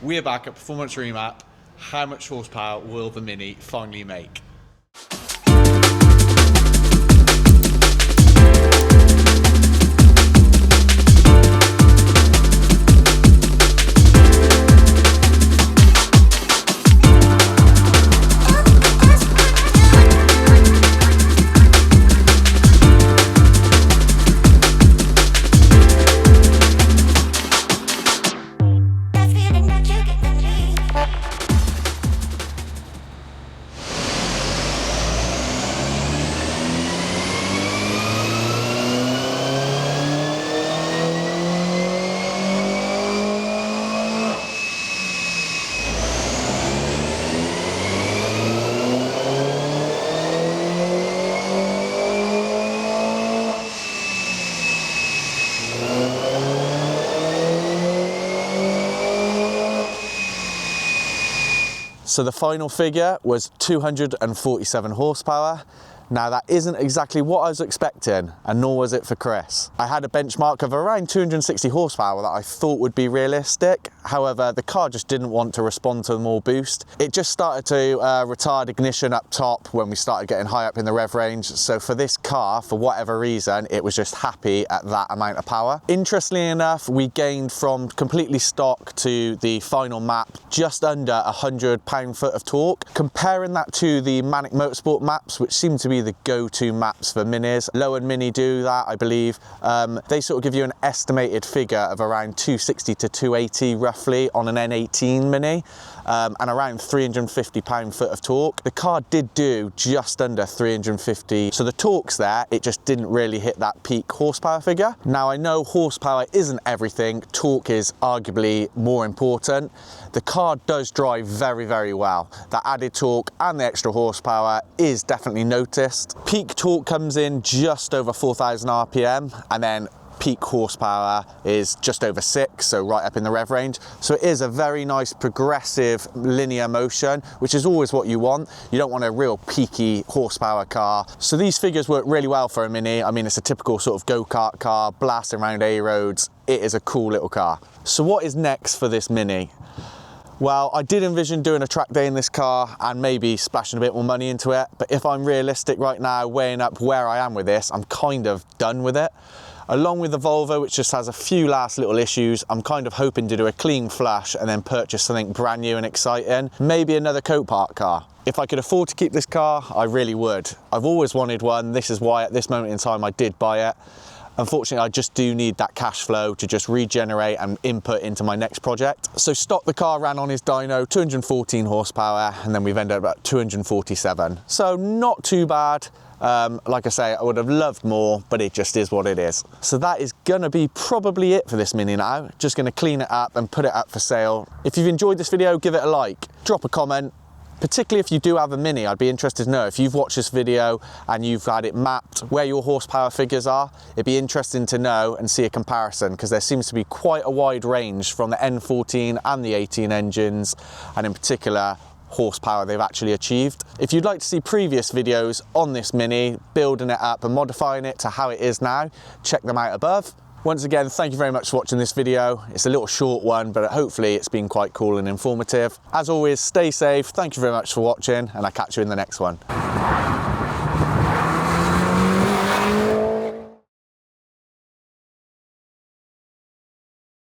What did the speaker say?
We're back at Performance Remap. How much horsepower will the Mini finally make? So the final figure was 247 horsepower. Now that isn't exactly what I was expecting, and nor was it for Chris. I had a benchmark of around 260 horsepower that I thought would be realistic. However, the car just didn't want to respond to the more boost. It just started to retard ignition up top when we started getting high up in the rev range. So for this car, for whatever reason, it was just happy at that amount of power. Interestingly enough, we gained from completely stock to the final map just under 100 pound-foot of torque. Comparing that to the Manic Motorsport maps, which seem to be the go-to maps for minis. Low and Mini do that, I believe. They sort of give you an estimated figure of around 260 to 280 roughly on an N18 Mini, and around 350 pound-foot of torque. The car did do just under 350, so the torque's there, it just didn't really hit that peak horsepower figure. Now I know horsepower isn't everything, torque is arguably more important. The car does drive very, very well. That added torque and the extra horsepower is definitely noticed. Peak torque comes in just over 4,000 RPM, and then peak horsepower is just over 6, so right up in the rev range. So it is a very nice progressive linear motion, which is always what you want. You don't want a real peaky horsepower car. So these figures work really well for a Mini. I mean, it's a typical sort of go-kart car, blasting around A roads. It is a cool little car. So what is next for this Mini? Well, I did envision doing a track day in this car and maybe splashing a bit more money into it, but if I'm realistic right now, weighing up where I am with this, I'm kind of done with it. Along with the Volvo, which just has a few last little issues, I'm kind of hoping to do a clean flush and then purchase something brand new and exciting, maybe another Copart car. If I could afford to keep this car, I really would. I've always wanted one. This is why at this moment in time I did buy it. Unfortunately, I just do need that cash flow to just regenerate and input into my next project. So stock the car ran on his dyno, 214 horsepower, and then we've ended up at 247. So not too bad. Like I say, I would have loved more, but it just is what it is. So that is gonna be probably it for this Mini now. Just gonna clean it up and put it up for sale. If you've enjoyed this video, give it a like, drop a comment. Particularly if you do have a Mini, I'd be interested to know if you've watched this video and you've had it mapped where your horsepower figures are. It'd be interesting to know and see a comparison, because there seems to be quite a wide range from the N14 and the 18 engines, and in particular horsepower they've actually achieved. If you'd like to see previous videos on this Mini, building it up and modifying it to how it is now, check them out above. Once again, thank you very much for watching this video. It's a little short one, but hopefully it's been quite cool and informative. As always, stay safe. Thank you very much for watching, and I'll catch you in the next one.